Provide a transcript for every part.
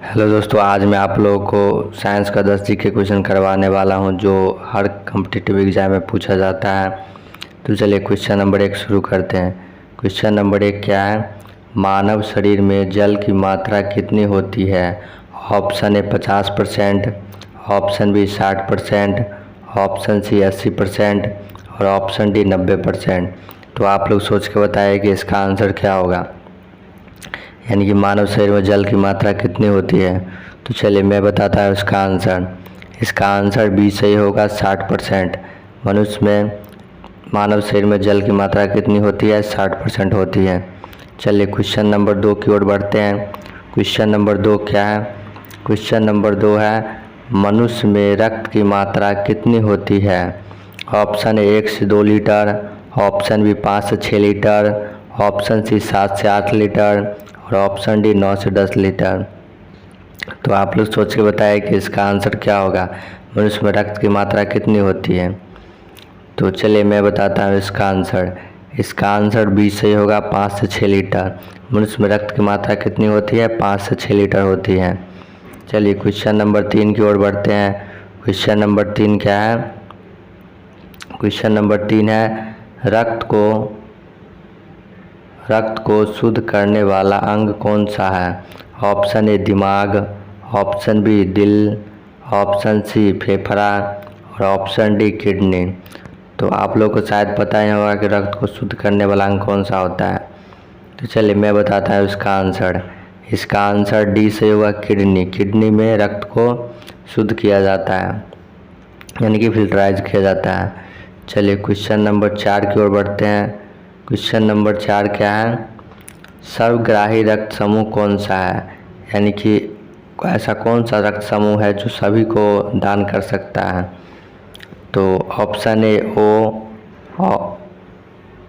Hello दोस्तों, आज मैं आप लोगों को साइंस का 10 जीके क्वेश्चन करवाने वाला हूं जो हर कॉम्पिटिटिव एग्जाम में पूछा जाता है। तो चलिए क्वेश्चन नंबर 1 शुरू करते हैं। क्वेश्चन नंबर 1 क्या है? मानव शरीर में जल की मात्रा कितनी होती है? Option A 50%, option B 60%, option C 80% और ऑप्शन डी 90%। तो आप लोग सोच के बताइए कि इसका आंसर क्या होगा, यानी कि मानव शरीर में जल की मात्रा कितनी होती है। तो चलिए मैं बताता हूँ इसका आंसर। इसका आंसर बी सही होगा, 60%। मनुष्य में मानव शरीर में जल की मात्रा कितनी होती है? 60% होती है। चलिए क्वेश्चन नंबर 2 की ओर बढ़ते हैं। क्वेश्चन नंबर 2 क्या है? क्वेश्चन नंबर 2 है, मनुष्य में रक्त की मात्रा कितनी होती है? ऑप्शन ए 1 से 2 लीटर, ऑप्शन बी 5 से 6 लीटर, ऑप्शन सी 7 से 8 लीटर और ऑप्शन डी 9 से 10 लीटर। तो आप लोग सोच के बताएं कि इसका आंसर क्या होगा, मनुष्य में रक्त की मात्रा कितनी होती है। तो चलिए मैं बताता हूँ इसका आंसर। इसका आंसर बी सही होगा, 5 से 6 लीटर। मनुष्य में रक्त की मात्रा कितनी होती है? 5 से 6 लीटर होती है। चलिए क्वेश्चन नंबर 3 की ओर बढ़ते हैं। क्वेश्चन नंबर 3 क्या है? क्वेश्चन नंबर 3 है, रक्त को शुद्ध करने वाला अंग कौन सा है? ऑप्शन ए दिमाग, ऑप्शन बी दिल, ऑप्शन सी फेफड़ा और ऑप्शन डी किडनी। तो आप लोग को शायद पता ही होगा कि रक्त को शुद्ध करने वाला अंग कौन सा होता है। तो चलिए मैं बताता हूँ इसका आंसर। इसका आंसर डी से होगा, किडनी। किडनी में रक्त को शुद्ध किया जाता है, यानी कि फिल्टराइज किया जाता है। चलिए क्वेश्चन नंबर 4 की ओर बढ़ते हैं। क्वेश्चन नंबर 4 क्या है? सर्वग्राही रक्त समूह कौन सा है? यानी कि ऐसा कौन सा रक्त समूह है जो सभी को दान कर सकता है? तो option A O,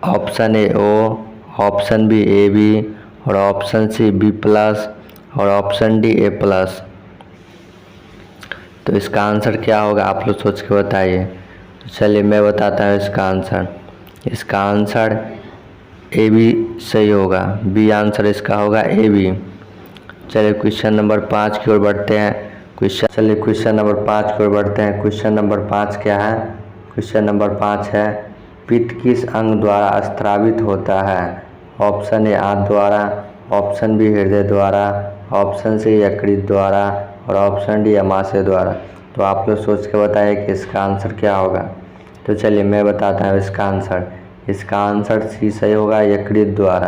option A O, option B A B और ऑप्शन सी बी प्लस और ऑप्शन डी ए प्लस। तो इसका आंसर क्या होगा, आप लोग सोच के बताइए। तो चलिए मैं बताता हूँ इसका आंसर। इसका आंसर ए बी सही होगा, बी आंसर इसका होगा, ए बी। चलिए क्वेश्चन नंबर 5 की ओर बढ़ते हैं। क्वेश्चन नंबर 5 की ओर बढ़ते हैं। क्वेश्चन नंबर 5 क्या है? क्वेश्चन नंबर 5 है, पित्त किस अंग द्वारा स्रावित होता है? ऑप्शन ए आंत द्वारा, ऑप्शन बी हृदय द्वारा, ऑप्शन सी यकृत द्वारा और ऑप्शन डी अमाशय द्वारा। तो आप लोग सोच के बताइए कि इसका आंसर क्या होगा। तो चलिए मैं बताता हूँ इसका आंसर। इसका आंसर सी सही होगा, यकृत द्वारा।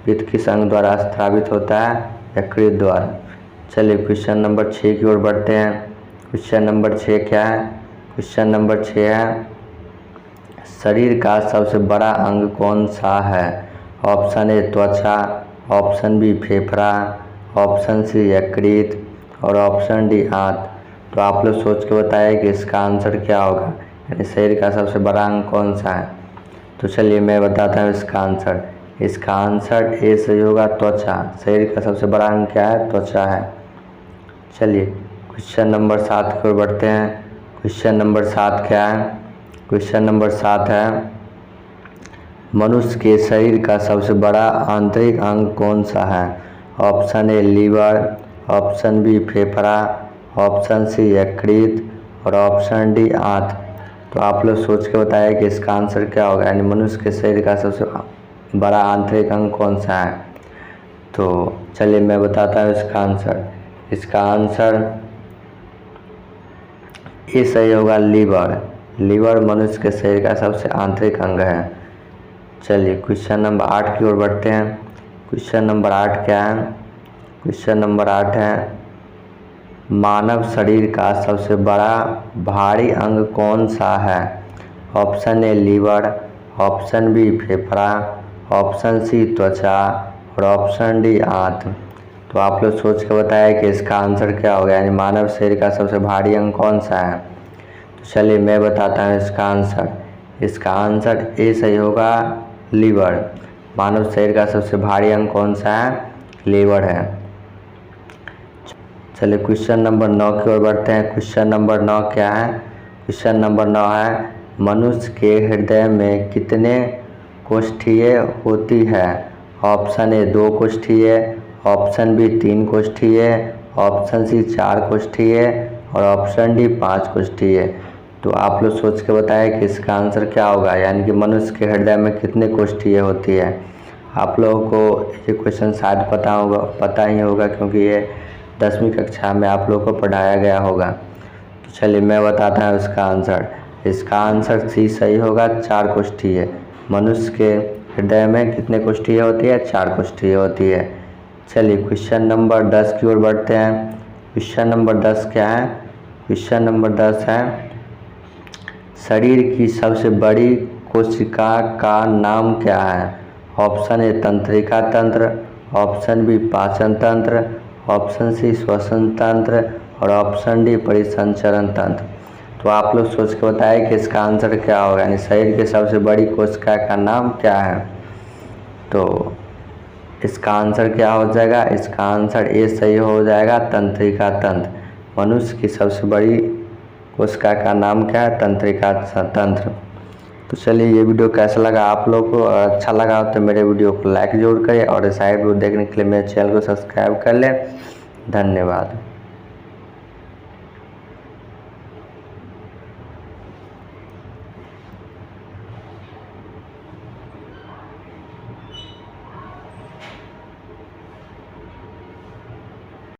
पित्त किस अंग द्वारा स्रावित होता है? यकृत द्वारा। चलिए क्वेश्चन नंबर 6 की ओर बढ़ते हैं। क्वेश्चन नंबर 6 क्या है? क्वेश्चन नंबर 6 है, शरीर का सबसे बड़ा अंग कौन सा है? ऑप्शन ए त्वचा, ऑप्शन बी फेफड़ा, ऑप्शन सी यकृत और ऑप्शन डी आंत। तो आप लोग सोच के बताइए कि इसका आंसर क्या होगा, यानी शरीर का सबसे बड़ा अंग कौन सा है। तो चलिए मैं बताता हूँ इसका आंसर। इसका आंसर ए सही होगा, त्वचा। शरीर का सबसे बड़ा अंग क्या है? त्वचा है। चलिए क्वेश्चन नंबर 7 की ओर बढ़ते हैं। क्वेश्चन नंबर 7 क्या है? क्वेश्चन नंबर 7 है, मनुष्य के शरीर का सबसे बड़ा आंतरिक अंग कौन सा है? Option A liver, option B फेफड़ा, ऑप्शन सी यकृत और ऑप्शन डी आंत। तो आप लोग सोच के बताइए कि इसका आंसर क्या होगा, यानी मनुष्य के शरीर का सबसे बड़ा आंतरिक अंग कौन सा है। तो चलिए मैं बताता हूँ इसका आंसर। इसका आंसर ए सही होगा, लीवर। लीवर मनुष्य के शरीर का सबसे आंतरिक अंग है। चलिए क्वेश्चन नंबर 8 की ओर बढ़ते हैं। क्वेश्चन नंबर 8 क्या है? क्वेश्चन नंबर 8 है, मानव शरीर का सबसे बड़ा भारी अंग कौन सा है? Option A liver, option B फेफड़ा, ऑप्शन सी त्वचा और ऑप्शन डी आंत। तो आप लोग सोच के बताएं कि इसका आंसर क्या होगा, यानी मानव शरीर का सबसे भारी अंग कौन सा है। तो चलिए मैं बताता हूँ इसका आंसर। इसका आंसर ए सही होगा, लीवर। मानव शरीर का सबसे भारी अंग कौन सा है? लीवर है। चलिए क्वेश्चन नंबर 9 की ओर बढ़ते हैं। क्वेश्चन नंबर 9 क्या है? क्वेश्चन नंबर 9 है, मनुष्य के हृदय में कितने कोष्ठीय होती है? ऑप्शन ए 2 कोष्ठीय, ऑप्शन बी 3 कोष्ठीय, ऑप्शन सी 4 कोष्ठी है और ऑप्शन डी 5 कोष्ठी है। तो आप लोग सोच के बताएं कि इसका आंसर क्या होगा, यानी कि मनुष्य के हृदय में कितने कोष्ठी होती है। आप लोगों को ये क्वेश्चन शायद पता ही होगा, क्योंकि ये 10वीं कक्षा में आप लोगों को पढ़ाया गया होगा। तो चलिए मैं बताता हूँ इसका आंसर। इसका आंसर सी सही होगा, 4 कोष्ठी है। मनुष्य के हृदय में कितने कोष्ठी होती है? 4 कोष्ठी होती है। चलिए क्वेश्चन नंबर 10 की ओर बढ़ते हैं। क्वेश्चन नंबर 10 क्या है? क्वेश्चन नंबर 10 है, शरीर की सबसे बड़ी कोशिका का नाम क्या है? ऑप्शन ए तंत्रिका तंत्र, ऑप्शन बी पाचन तंत्र, ऑप्शन सी श्वसन तंत्र और ऑप्शन डी परिसंचरण तंत्र। तो आप लोग सोच के बताएं कि इसका आंसर क्या होगा, यानी शरीर की सबसे बड़ी कोशिका का नाम क्या है। तो इसका आंसर क्या हो जाएगा? इसका आंसर ए सही हो जाएगा, तंत्रिका तंत्र। मनुष्य की सबसे बड़ी कोशिका का नाम क्या है? तंत्रिका तंत्र। तो चलिए ये वीडियो कैसा लगा आप लोग को, और अच्छा लगा तो मेरे वीडियो को लाइक जरूर करें और इस वीडियो देखने के लिए मेरे चैनल को सब्सक्राइब कर लें। धन्यवाद।